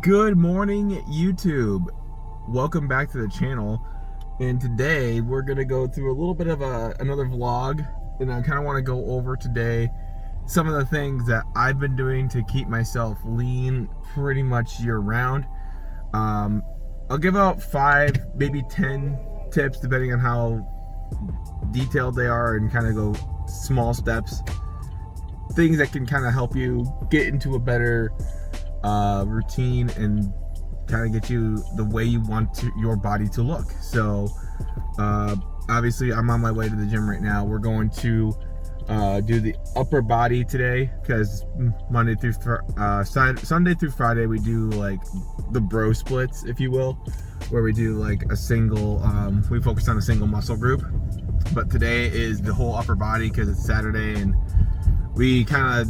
Good morning, YouTube. Welcome back to the channel. And today we're gonna go through a little bit of another vlog, and I kind of want to go over today some of the things that I've been doing to keep myself lean pretty much year round. I'll give out 5, maybe 10 tips depending on how detailed they are, and kind of go small steps, things that can kind of help you get into a better routine and kind of get you the way you want your body to look. So obviously I'm on my way to the gym right now. We're going to do the upper body today, because Sunday through Friday we do like the bro splits, if you will, where we do like a single we focus on a single muscle group. But today is the whole upper body because it's Saturday, and we kind of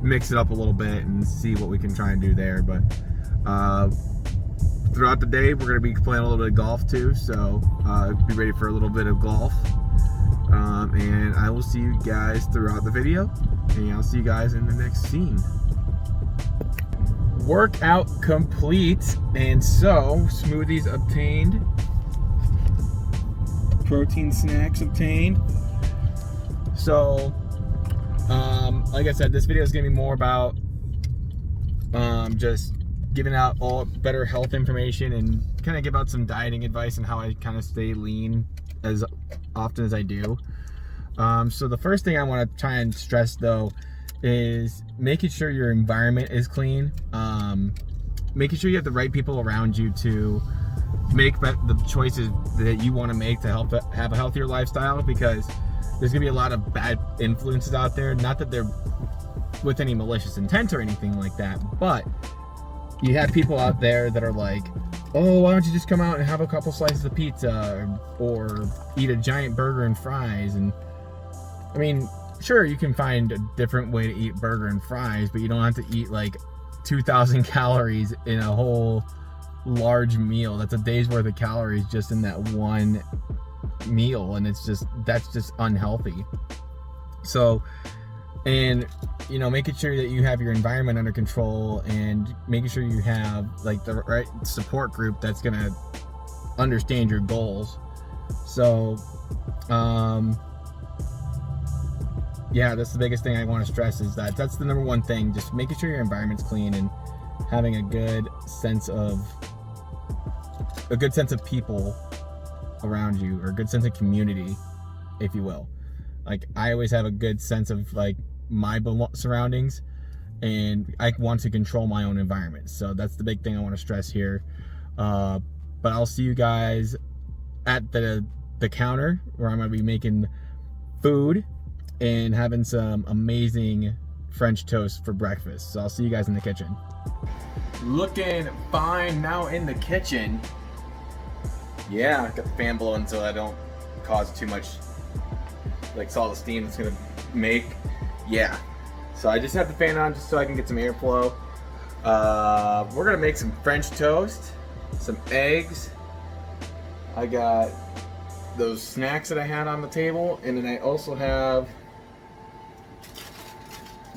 mix it up a little bit and see what we can try and do there. But throughout the day we're going to be playing a little bit of golf too, so be ready for a little bit of golf, and I will see you guys throughout the video, and I'll see you guys in the next scene. Workout complete, and so smoothies obtained, protein snacks obtained. So like I said, this video is going to be more about just giving out all better health information and kind of give out some dieting advice and how I kind of stay lean as often as I do. So the first thing I want to try and stress though is making sure your environment is clean, making sure you have the right people around you to make the choices that you want to make to help have a healthier lifestyle, because there's gonna be a lot of bad influences out there. Not that they're with any malicious intent or anything like that, but you have people out there that are like, oh, why don't you just come out and have a couple slices of pizza, or eat a giant burger and fries? And I mean, sure, you can find a different way to eat burger and fries, but you don't have to eat like 2,000 calories in a whole large meal. That's a day's worth of calories just in that one meal, and that's just unhealthy. So, and you know, making sure that you have your environment under control, and making sure you have like the right support group that's gonna understand your goals. So yeah, that's the biggest thing I want to stress, is that's the number one thing, just making sure your environment's clean and having a good sense of people around you, or a good sense of community, if you will. Like, I always have a good sense of like my surroundings, and I want to control my own environment. So that's the big thing I want to stress here. But I'll see you guys at the counter, where I'm gonna be making food and having some amazing French toast for breakfast. So I'll see you guys in the kitchen. Looking fine now in the kitchen. Yeah, got the fan blowing so I don't cause too much, like, all the steam it's gonna make. Yeah, so I just have the fan on just so I can get some airflow. We're gonna make some French toast, some eggs. I got those snacks that I had on the table, and then I also have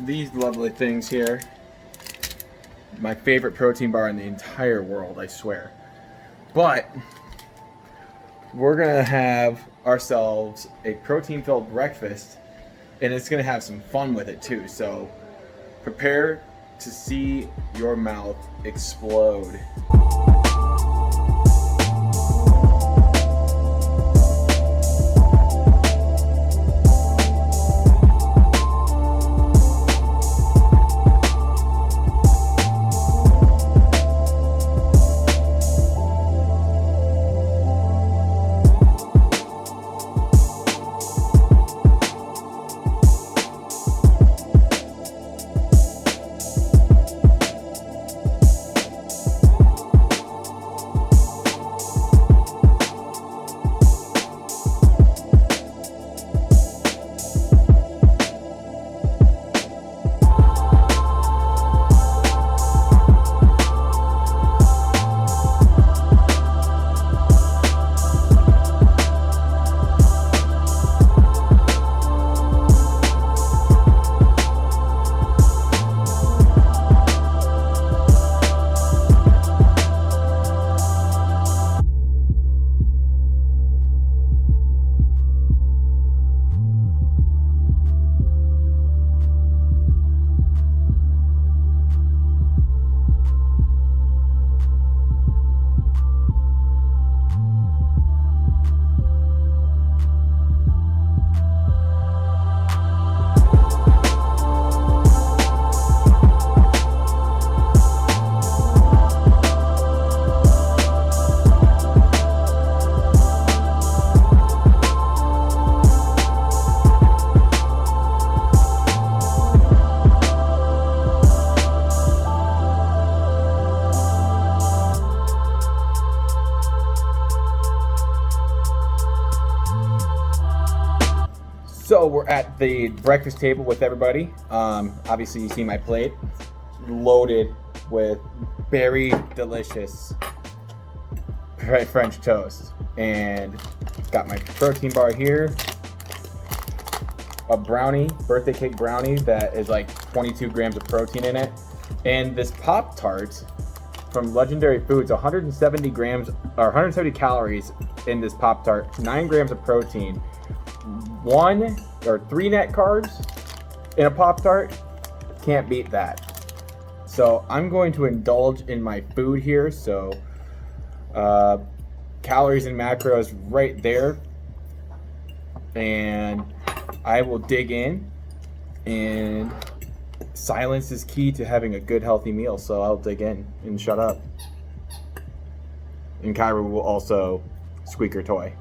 these lovely things here. My favorite protein bar in the entire world, I swear. But we're gonna have ourselves a protein-filled breakfast, and it's gonna have some fun with it too. So prepare to see your mouth explode. So we're at the breakfast table with everybody. Obviously you see my plate loaded with very delicious French toast. And got my protein bar here. A brownie, birthday cake brownie that is like 22 grams of protein in it. And this Pop-Tart from Legendary Foods, 170 grams or 170 calories in this Pop-Tart, 9 grams of protein, 1 or 3 net carbs in a Pop-Tart. Can't beat that. So I'm going to indulge in my food here. So calories and macros right there. And I will dig in, and silence is key to having a good healthy meal, so I'll dig in and shut up. And Kyra will also squeak her toy.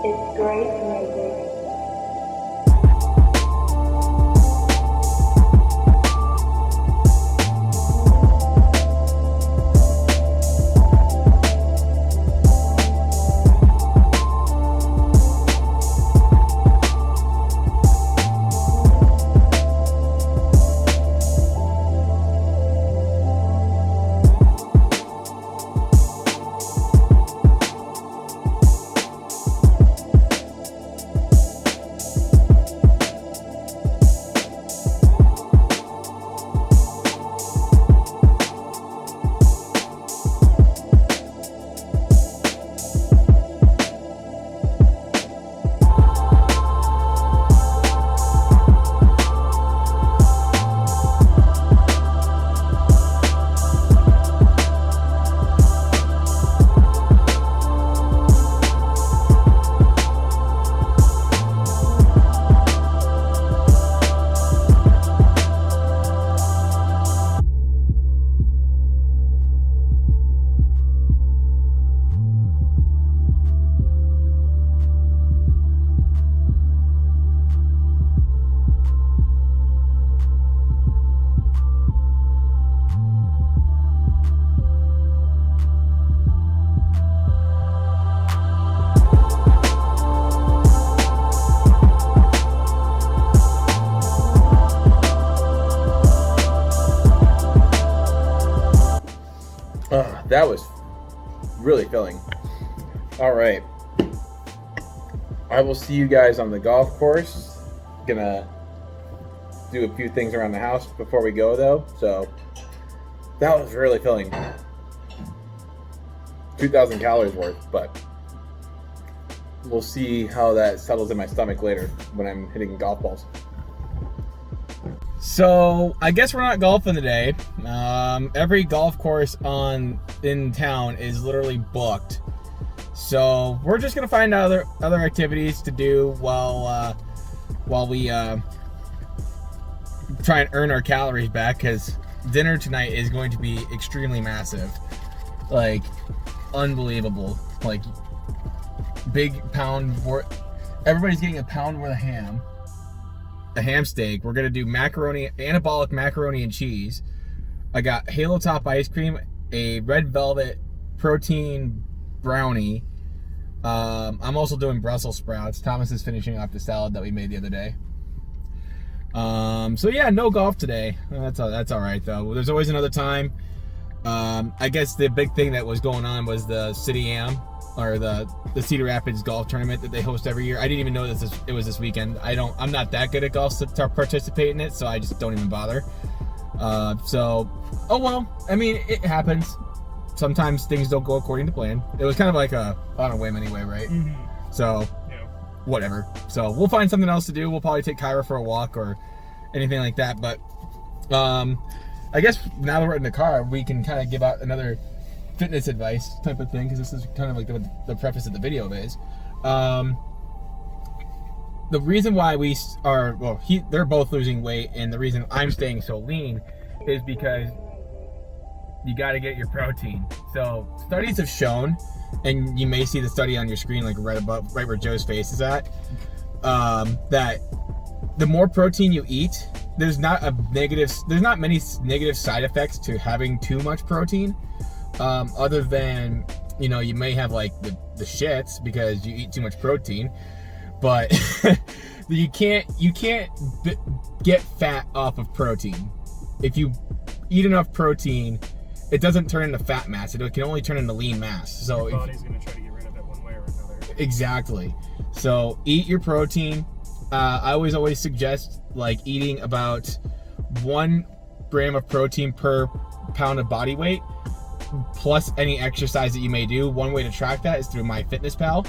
It's great music. That was really filling. All right. I will see you guys on the golf course. Gonna do a few things around the house before we go though. So that was really filling. 2,000 calories worth, but we'll see how that settles in my stomach later when I'm hitting golf balls. So I guess we're not golfing today. Every golf course in town is literally booked. So we're just gonna find other activities to do while we try and earn our calories back, because dinner tonight is going to be extremely massive, like unbelievable, like big pound. Everybody's getting a pound worth of ham. A ham steak. We're gonna do macaroni, anabolic macaroni and cheese. I got Halo Top ice cream, a red velvet protein brownie. I'm also doing Brussels sprouts. Thomas is finishing off the salad that we made the other day. So yeah, no golf today. That's all right though. There's always another time. I guess the big thing that was going on was the City Am, or the Cedar Rapids golf tournament that they host every year. I didn't even know it was this weekend. I'm not that good at golf to participate in it, so I just don't even bother. Oh well. I mean, it happens. Sometimes things don't go according to plan. It was kind of like on a whim anyway, right? Mm-hmm. So, yeah. Whatever. So we'll find something else to do. We'll probably take Kyra for a walk or anything like that. But I guess now that we're in the car, we can kind of give out another fitness advice type of thing, because this is kind of like the preface of the video is. The reason why we are, well, they're both losing weight, and the reason I'm staying so lean is because you got to get your protein. So studies have shown, and you may see the study on your screen, like right where Joe's face is at, that the more protein you eat, there's not many negative side effects to having too much protein, other than, you know, you may have like the shits because you eat too much protein, but you can't get fat off of protein. If you eat enough protein, it doesn't turn into fat mass. It can only turn into lean mass. So your body's going to try to get rid of it one way or another. Exactly. So eat your protein. I always suggest like eating about 1 gram of protein per pound of body weight, plus any exercise that you may do. One way to track that is through MyFitnessPal.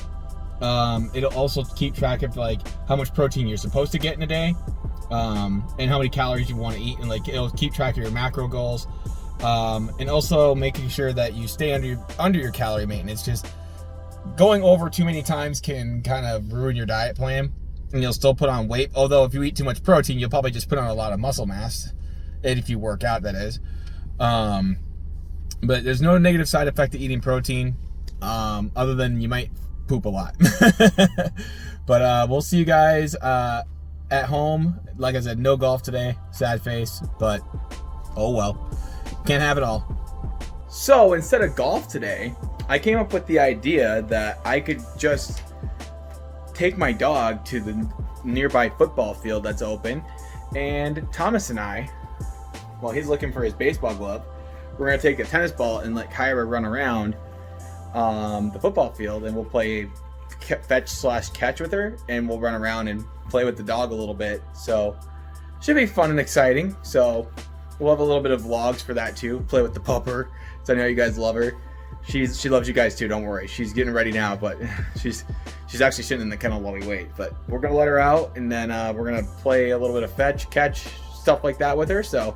It'll also keep track of like how much protein you're supposed to get in a day, and how many calories you want to eat, and like it'll keep track of your macro goals, and also making sure that you stay under your calorie maintenance. Just going over too many times can kind of ruin your diet plan, and you'll still put on weight. Although if you eat too much protein, you'll probably just put on a lot of muscle mass, and if you work out, that is. But there's no negative side effect to eating protein, other than you might poop a lot. But we'll see you guys at home. Like I said, no golf today, sad face, but oh well, can't have it all. So instead of golf today, I came up with the idea that I could just take my dog to the nearby football field that's open, and Thomas and I, while he's looking for his baseball glove, we're gonna take a tennis ball and let Kyra run around the football field, and we'll play fetch/catch with her, and we'll run around and play with the dog a little bit. So should be fun and exciting. So we'll have a little bit of vlogs for that too. Play with the Pupper, so I know you guys love her. She loves you guys too, don't worry. She's getting ready now, but she's actually sitting in the kennel while we wait. But we're gonna let her out, and then we're gonna play a little bit of fetch, catch, stuff like that with her. So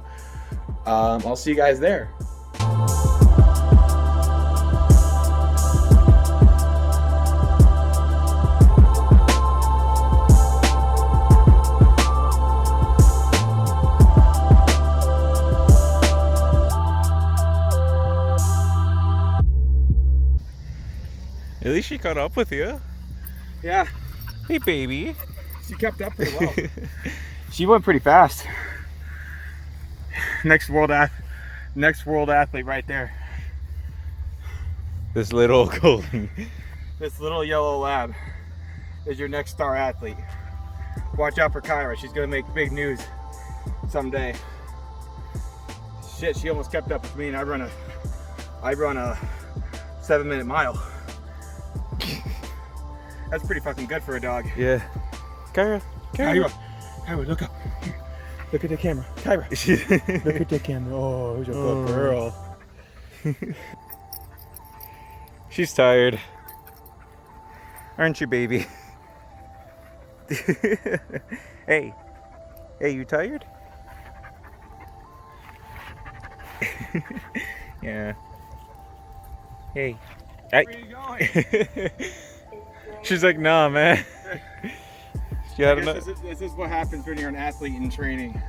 I'll see you guys there. At least she caught up with you. Yeah. Hey, baby. She kept up pretty well. She went pretty fast. Next world athlete right there. This little golden. This little yellow lab is your next star athlete. Watch out for Kyra. She's gonna make big news someday. Shit, she almost kept up with me, and I run a 7-minute mile. That's pretty fucking good for a dog. Yeah. Kyra. Kyra, look up. Here. Look at the camera. Kyra. Look at the camera. Oh, you're a good girl. She's tired. Aren't you, baby? Hey, you tired? Yeah. Hey. Where are you going? She's like, nah, man. This is what happens when you're an athlete in training.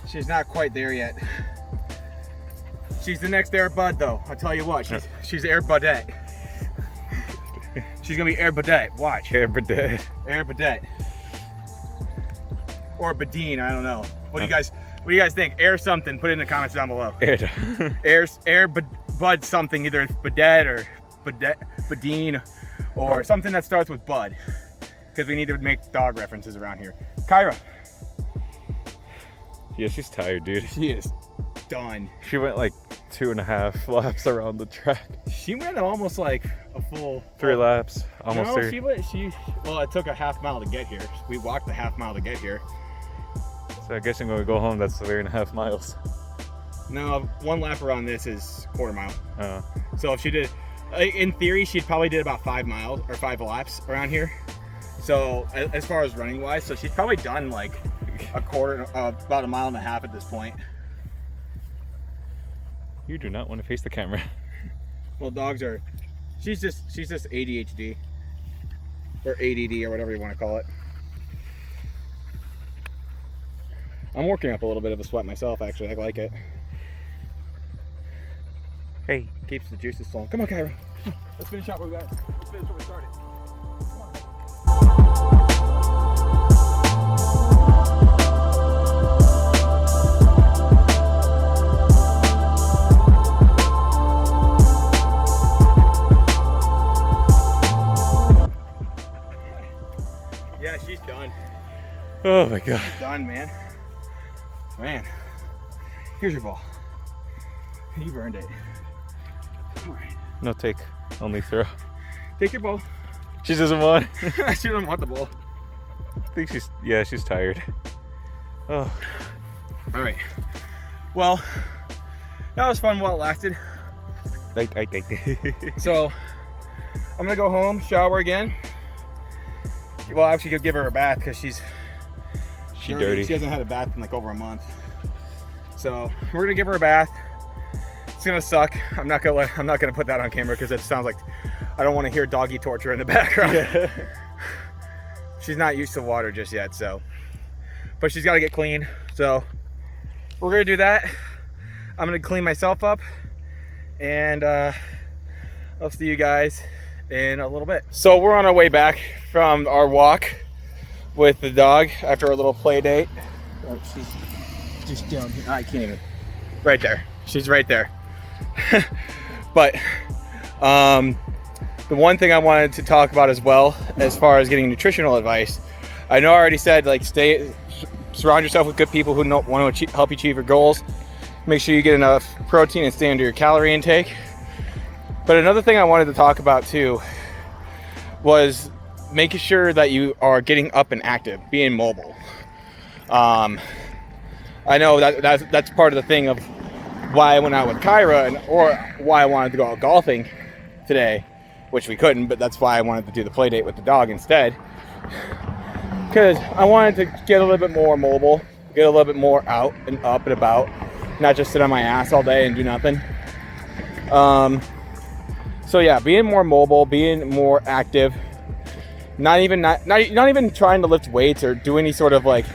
She's not quite there yet. She's the next Air Bud, though. I'll tell you what, she's Air Budette. She's gonna be Air Budette. Watch. Air Budette. Air Budette. Or Badine, I don't know. What do you guys think? Air something. Put it in the comments down below. Air Bud something. Either it's Budette or Badine, or something that starts with Bud, because we need to make dog references around here. Kyra. Yeah, she's tired, dude. She is done. She went like 2.5 laps around the track. She went almost like a full 3 laps, almost no, 3. Well, it took a half mile to get here. We walked the half mile to get here. So I guess when we go home, that's 3.5 miles. No, 1 lap around this is 1/4 mile. Oh. So if she did, in theory, she'd probably did about 5 miles or 5 laps around here. So as far as running wise, so she's probably done like a quarter, about a mile and a half at this point. You do not want to face the camera. Well, dogs are, she's just ADHD or ADD or whatever you want to call it. I'm working up a little bit of a sweat myself, actually. I like it. Hey. Keeps the juices flowing. Come on, Kyra. Let's finish up what we got. Let's finish what we started. Yeah, she's done. Oh my god. She's done, man. Man, here's your ball. You burned it. All right. No take, only throw. Take your ball. She doesn't want. She doesn't want the ball. I think she's tired. Oh. All right. Well, that was fun while it lasted. So, I'm gonna go home, shower again. Well, actually, could give her a bath because she's dirty. She hasn't had a bath in like over a month. So we're gonna give her a bath. It's gonna suck. I'm not gonna put that on camera because it sounds like I don't want to hear doggy torture in the background. Yeah. She's not used to water just yet, so. But she's got to get clean. So we're gonna do that. I'm gonna clean myself up, and I'll see you guys in a little bit. So we're on our way back from our walk with the dog after a little play date. Oh, she's just down here. I can't even. Right there. She's right there. But the one thing I wanted to talk about as well, as far as getting nutritional advice, I know I already said, like, surround yourself with good people who want to help you achieve your goals. Make sure you get enough protein and stay under your calorie intake. But another thing I wanted to talk about too was making sure that you are getting up and active, being mobile. I know that's part of the thing of why I went out with Kyra, or why I wanted to go out golfing today, which we couldn't, but that's why I wanted to do the play date with the dog instead. Because I wanted to get a little bit more mobile, get a little bit more out and up and about, not just sit on my ass all day and do nothing. So yeah, being more mobile, being more active, not even trying to lift weights or do any sort of like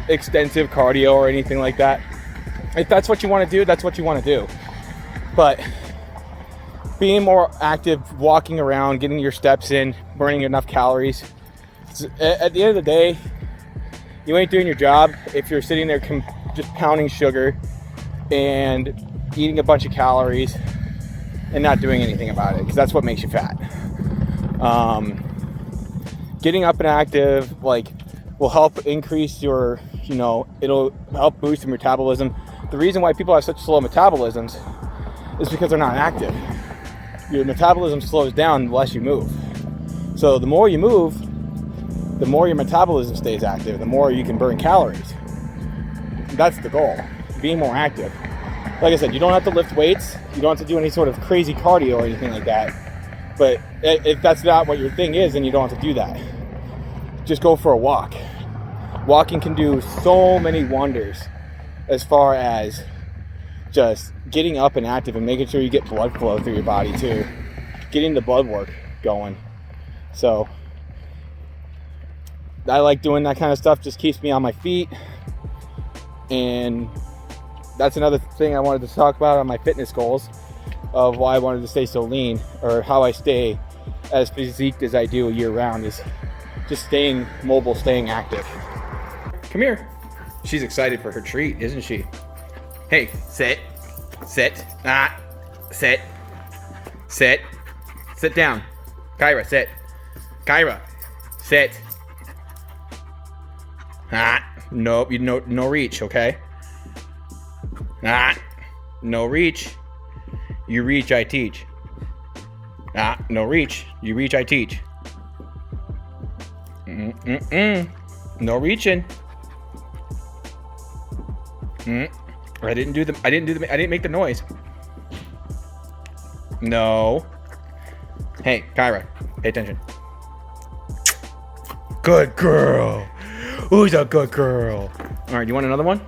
extensive cardio or anything like that. If that's what you want to do, that's what you want to do. But being more active, walking around, getting your steps in, burning enough calories. At the end of the day, you ain't doing your job if you're sitting there just pounding sugar and eating a bunch of calories and not doing anything about it, because that's what makes you fat. Getting up and active, like, will help increase your, it'll help boost your metabolism. The reason why people have such slow metabolisms is because they're not active. Your metabolism slows down the less you move. So the more you move, the more your metabolism stays active, the more you can burn calories. That's the goal, being more active. Like I said, you don't have to lift weights, you don't have to do any sort of crazy cardio or anything like that. But if that's not what your thing is, then you don't have to do that. Just go for a walk. Walking can do so many wonders as far as just getting up and active and making sure you get blood flow through your body too. Getting the blood work going. So I like doing that kind of stuff, just keeps me on my feet. And that's another thing I wanted to talk about on my fitness goals of why I wanted to stay so lean, or how I stay as physique as I do year round, is just staying mobile, staying active. Come here. She's excited for her treat, isn't she? Hey, sit, sit, sit, sit, sit down. Kyra, sit. Kyra, sit. Nope, no reach, okay? No reach. You reach, I teach. No reach. You reach, I teach. No reaching. I didn't make the noise. No. Hey, Kyra, pay attention. Good girl. Who's a good girl? All right, you want another one?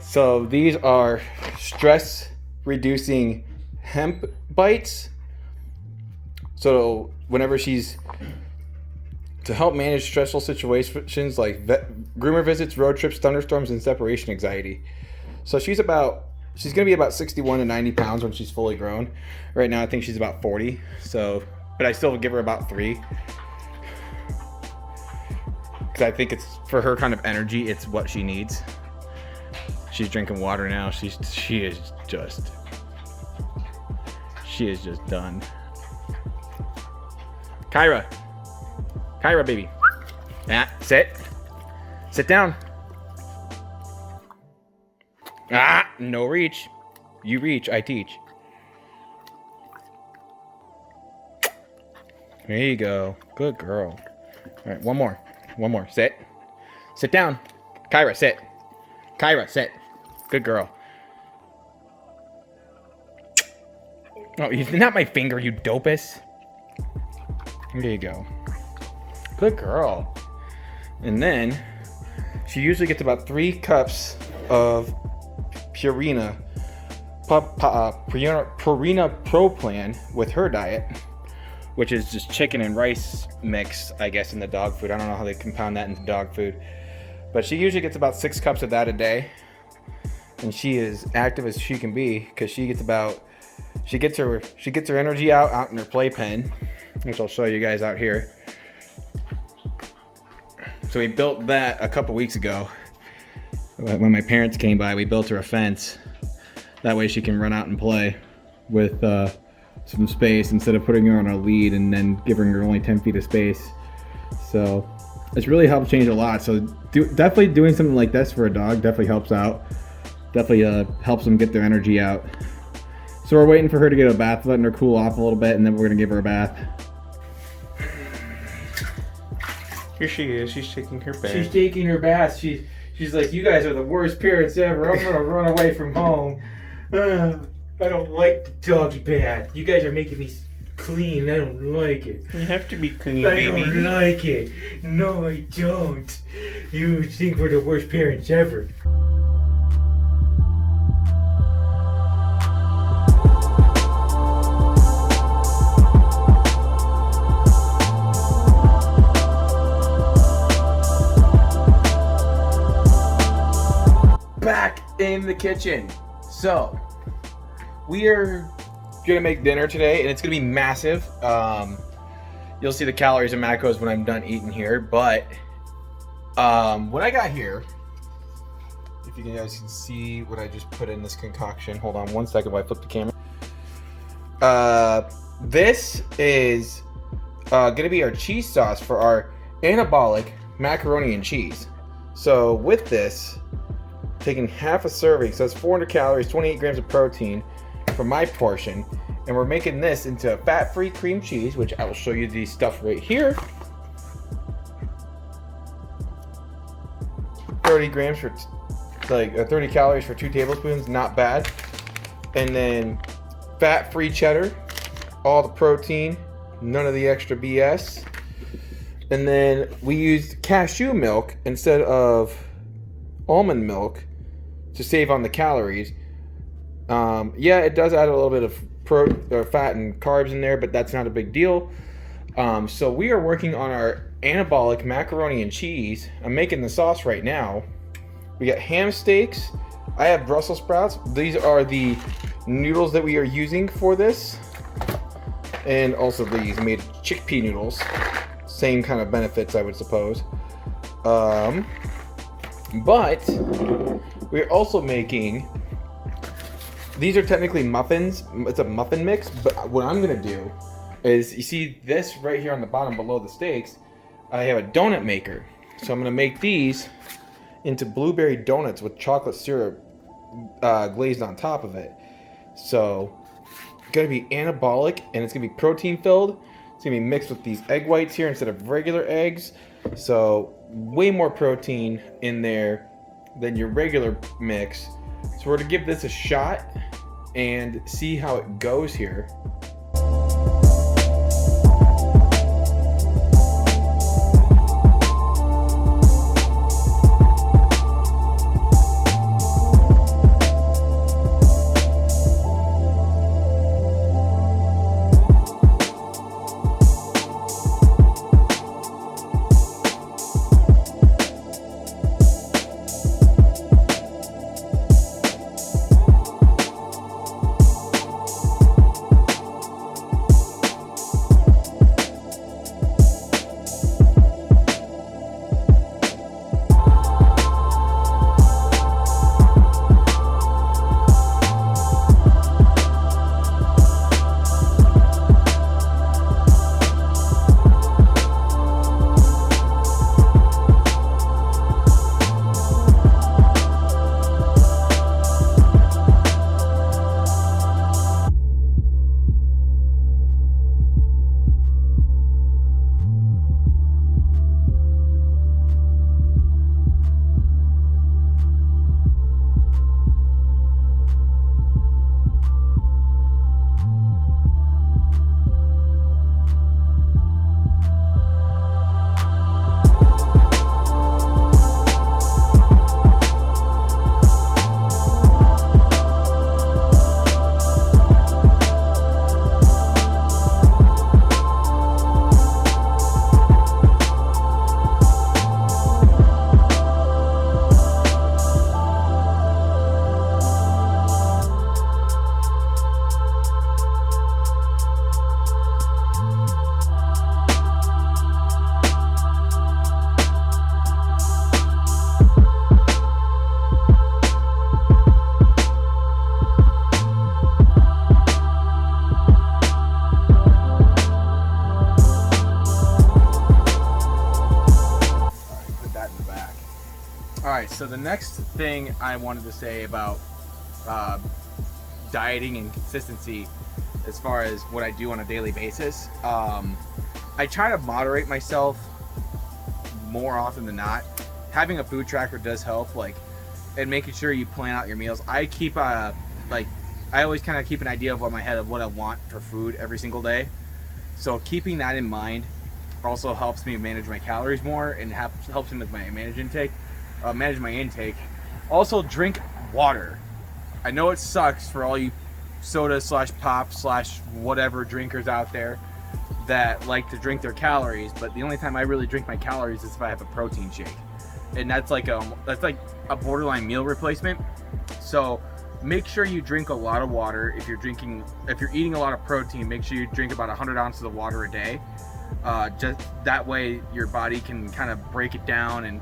So these are stress reducing hemp bites. So whenever she's to help manage stressful situations like groomer visits, road trips, thunderstorms, and separation anxiety. So she's gonna be about 61 to 90 pounds when she's fully grown. Right now I think she's about 40. So, but I still give her about 3. Because I think it's for her kind of energy, it's what she needs. She's drinking water now. She is just done. Kyra, baby. Sit down. No reach. You reach, I teach. There you go. Good girl. All right, one more. Sit down. Kyra, sit. Good girl. Oh, not my finger, you dopus. There you go. Good girl. And then she usually gets about 3 cups of Purina Pro Plan with her diet, which is just chicken and rice mix, I guess, in the dog food. I don't know how they compound that into dog food. But she usually gets about 6 cups of that a day. And she is active as she can be because she gets her energy out in her playpen, which I'll show you guys out here. So we built that a couple weeks ago. When my parents came by, we built her a fence. That way she can run out and play with some space instead of putting her on a lead and then giving her only 10 feet of space. So it's really helped change a lot. So definitely doing something like this for a dog definitely helps out. Definitely helps them get their energy out. So we're waiting for her to get a bath, letting her cool off a little bit, and then we're gonna give her a bath. Here she is. She's taking her bath. She's taking her bath. She's like, you guys are the worst parents ever. I'm gonna run away from home. I don't like the doggy bath. You guys are making me clean. I don't like it. You have to be clean, baby. I don't like it. No, I don't. You think we're the worst parents ever. Back in the kitchen. So we are gonna make dinner today, and it's gonna be massive. You'll see the calories and macros when I'm done eating here, but what I got here, if you guys can see what I just put in this concoction. Hold on one second while I flip the camera. This is gonna be our cheese sauce for our Anabolic macaroni and cheese. So with this, taking half a serving, so that's 400 calories, 28 grams of protein for my portion, and we're making this into a fat-free cream cheese, which I will show you the stuff right here. 30 grams for 30 calories for 2 tablespoons, not bad. And then fat-free cheddar, all the protein, none of the extra BS. And then we used cashew milk instead of almond milk to save on the calories. Yeah, it does add a little bit of fat and carbs in there, but that's not a big deal. So we are working on our Anabolic macaroni and cheese. I'm making the sauce right now. We got ham steaks. I have Brussels sprouts. These are the noodles that we are using for this. And also these made chickpea noodles. Same kind of benefits, I would suppose. But we're also making, these are technically muffins. It's a muffin mix, but what I'm gonna do is, you see this right here on the bottom below the steaks, I have a donut maker. So I'm gonna make these into blueberry donuts with chocolate syrup glazed on top of it. So it's gonna be Anabolic, and it's gonna be protein filled. It's gonna be mixed with these egg whites here instead of regular eggs. So way more protein in there than your regular mix. So we're gonna give this a shot and see how it goes here. so the next thing I wanted to say about dieting and consistency, as far as what I do on a daily basis, I try to moderate myself more often than not. Having a food tracker does help, like, and making sure you plan out your meals. I keep I always kind of keep an idea of what my head of what I want for food every single day. So keeping that in mind also helps me manage my calories more and helps me with my manage my intake. Also, drink water. I know it sucks for all you soda / pop / whatever drinkers out there that like to drink their calories, but the only time I really drink my calories is if I have a protein shake, and that's like a borderline meal replacement. So make sure you drink a lot of water. If you're eating a lot of protein, make sure you drink about 100 ounces of water a day. Just that way your body can kind of break it down and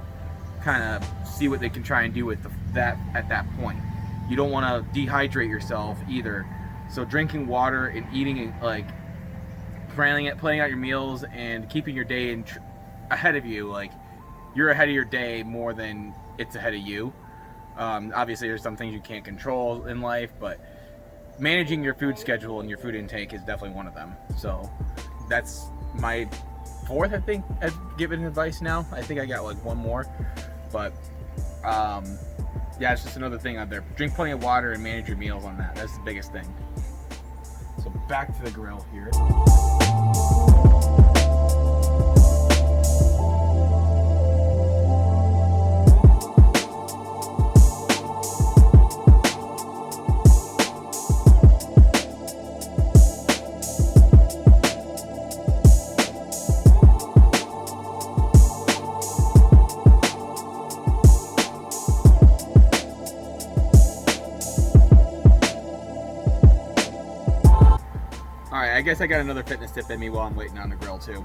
kind of see what they can try and do with that at that point. You don't want to dehydrate yourself either. So drinking water and eating, like, planning out your meals and keeping your day ahead of you, like, you're ahead of your day more than it's ahead of you. Obviously there's some things you can't control in life, but managing your food schedule and your food intake is definitely one of them. So that's my fourth, I think, I've given advice now. I think I got like one more, but yeah, it's just another thing out there. Drink plenty of water and manage your meals on that. That's the biggest thing. So back to the grill here. I guess I got another fitness tip in me while I'm waiting on the grill too.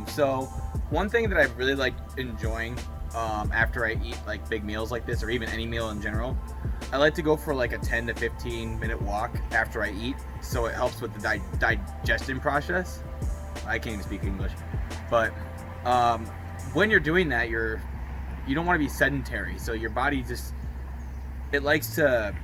So one thing that I really like enjoying after I eat like big meals like this, or even any meal in general, I like to go for like a 10 to 15 minute walk after I eat. So it helps with the digestion process. I can't even speak English, but when you're doing that, you don't want to be sedentary. So your body it likes to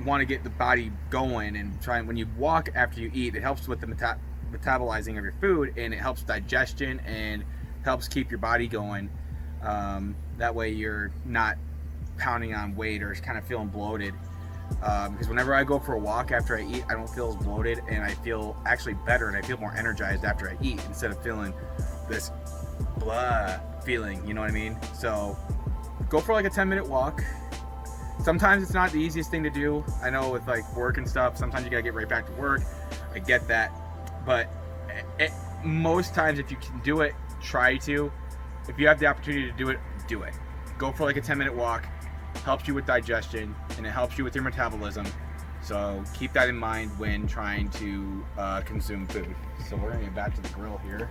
want to get the body going and when you walk after you eat, it helps with the metabolizing of your food, and it helps digestion and helps keep your body going. That way you're not pounding on weight or kind of feeling bloated, because whenever I go for a walk after I eat, I don't feel as bloated, and I feel actually better, and I feel more energized after I eat instead of feeling this blah feeling, you know what I mean? So go for like a 10-minute walk. Sometimes it's not the easiest thing to do. I know with like work and stuff, sometimes you gotta get right back to work. I get that. But most times, if you can do it, try to. If you have the opportunity to do it, do it. Go for like a 10-minute walk. Helps you with digestion, and it helps you with your metabolism. So keep that in mind when trying to consume food. So we're gonna get back to the grill here.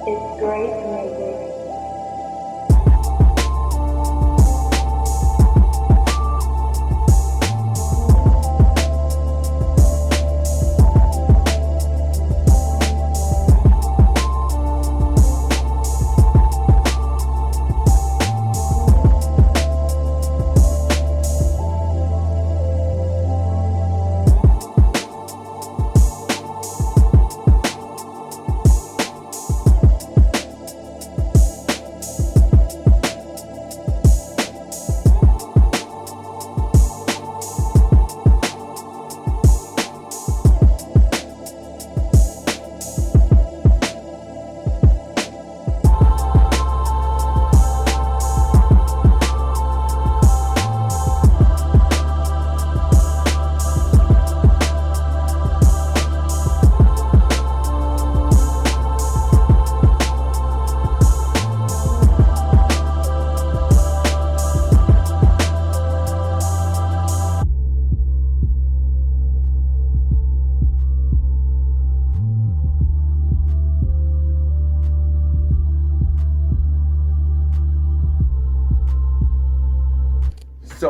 It's great music.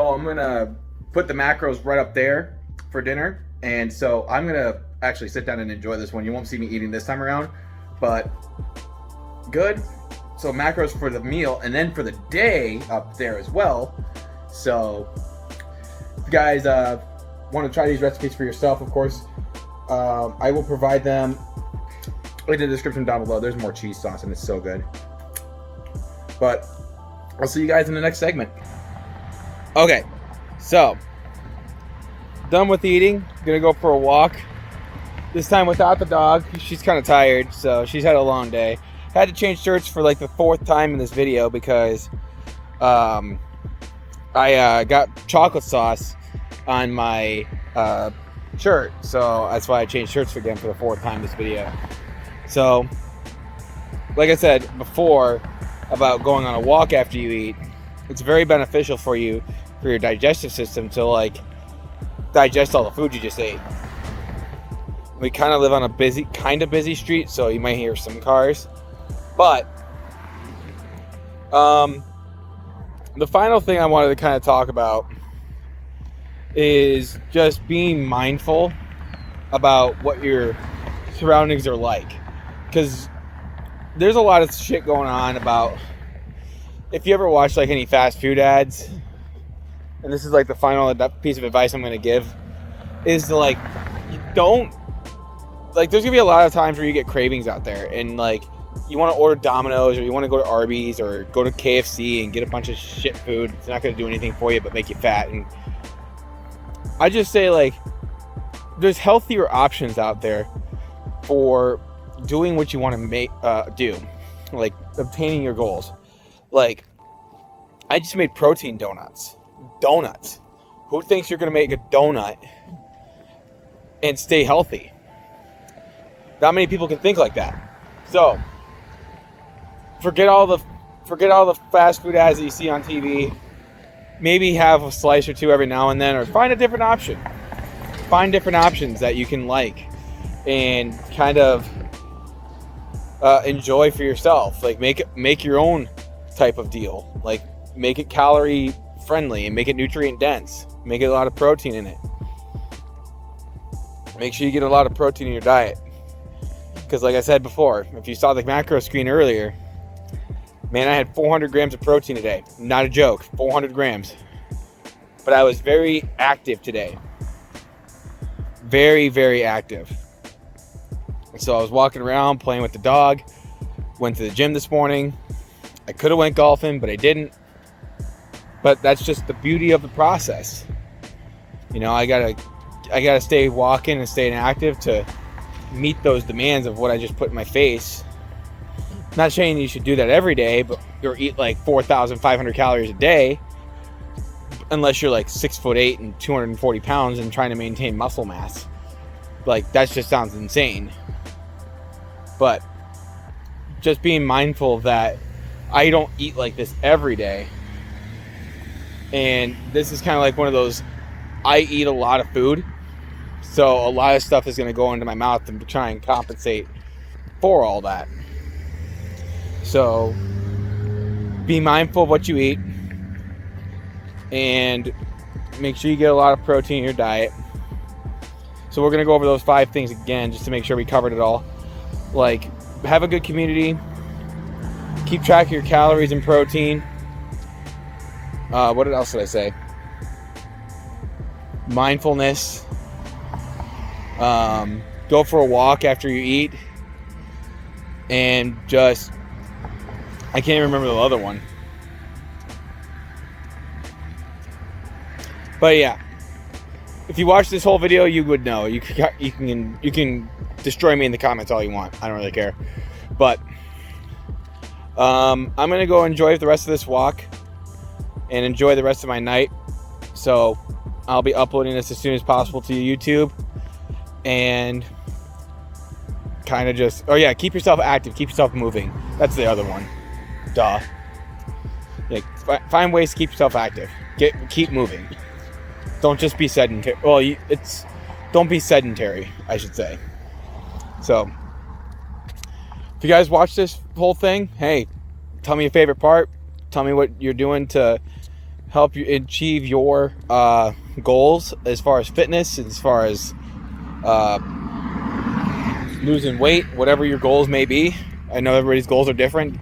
So I'm gonna put the macros right up there for dinner, and so I'm gonna actually sit down and enjoy this one. You won't see me eating this time around, but good. So macros for the meal and then for the day up there as well. So if you guys want to try these recipes for yourself, of course, I will provide them in the description down below. There's more cheese sauce and it's so good. But I'll see you guys in the next segment. Okay, so done with eating. Gonna go for a walk. This time without the dog. She's kind of tired, so she's had a long day. Had to change shirts for like the 4th time in this video because I got chocolate sauce on my shirt, so that's why I changed shirts again for the 4th time this video. So, like I said before about going on a walk after you eat, it's very beneficial for you, for your digestive system to like digest all the food you just ate. We kind of live on a busy street, so you might hear some cars. But the final thing I wanted to kind of talk about is just being mindful about what your surroundings are like, because there's a lot of shit going on about, if you ever watch like any fast food ads, and this is like the final piece of advice I'm going to give, is to like, don't, like, there's going to be a lot of times where you get cravings out there, and like, you want to order Domino's, or you want to go to Arby's, or go to KFC and get a bunch of shit food. It's not going to do anything for you but make you fat. And I just say, like, there's healthier options out there for doing what you want to do, like obtaining your goals. Like, I just made protein donuts. Who thinks you're going to make a donut and stay healthy? Not many people can think like that. So forget all the fast food ads that you see on TV. Maybe have a slice or two every now and then, or find a different option. Find different options that you can like and kind of enjoy for yourself. Like make your own type of deal. Like make it calorie friendly and make it nutrient dense. Make a lot of protein in it. Make sure you get a lot of protein in your diet. Because like I said before, if you saw the macro screen earlier, man, I had 400 grams of protein today. Not a joke, 400 grams. But I was very active today. Very, very active. So I was walking around, playing with the dog. Went to the gym this morning. I could have went golfing, but I didn't. But that's just the beauty of the process. You know, I gotta stay walking and staying active to meet those demands of what I just put in my face. Not saying you should do that every day, but or eat like 4,500 calories a day, unless you're like 6'8" and 240 pounds and trying to maintain muscle mass. Like, that just sounds insane. But just being mindful that I don't eat like this every day, and this is kind of like one of those, I eat a lot of food, so a lot of stuff is going to go into my mouth to try and compensate for all that. So be mindful of what you eat and make sure you get a lot of protein in your diet. So we're going to go over those 5 things again just to make sure we covered it all. Like, have a good community. Keep track of your calories and protein. What else did I say? Mindfulness. Go for a walk after you eat. And just, I can't even remember the other one. But yeah, if you watch this whole video, you would know. You can destroy me in the comments all you want. I don't really care. But I'm gonna go enjoy the rest of this walk and enjoy the rest of my night. So I'll be uploading this as soon as possible to YouTube. And kind of just, oh yeah, keep yourself active, keep yourself moving. That's the other one. Duh. Yeah, find ways to keep yourself active. Keep moving. Don't just be sedentary. Well, don't be sedentary, I should say. So, if you guys watch this whole thing, hey, tell me your favorite part. Tell me what you're doing to help you achieve your goals as far as fitness, as far as losing weight, whatever your goals may be. I know everybody's goals are different.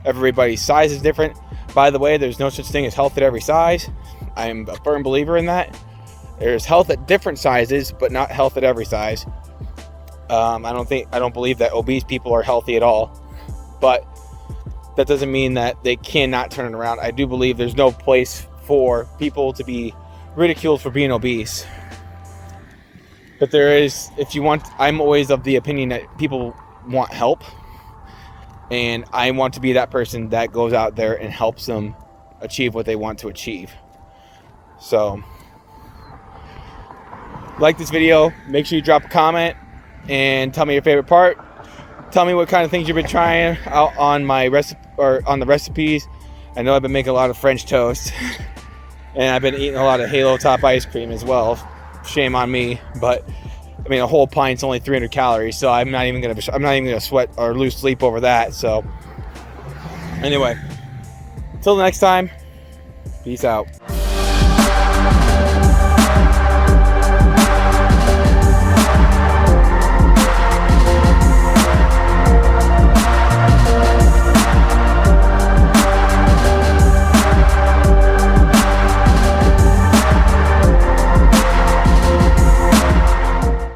Everybody's size is different. By the way, there's no such thing as health at every size. I'm a firm believer in that. There's health at different sizes, but not health at every size. I don't believe that obese people are healthy at all, but that doesn't mean that they cannot turn it around. I do believe there's no place for people to be ridiculed for being obese. But there is, if you want, I'm always of the opinion that people want help. And I want to be that person that goes out there and helps them achieve what they want to achieve. So, like this video, make sure you drop a comment and tell me your favorite part. Tell me what kind of things you've been trying out on my recipe or on the recipes. I know I've been making a lot of French toast, and I've been eating a lot of Halo Top ice cream as well. Shame on me, but I mean a whole pint's only 300 calories, so I'm not even gonna sweat or lose sleep over that. So anyway, until next time, peace out.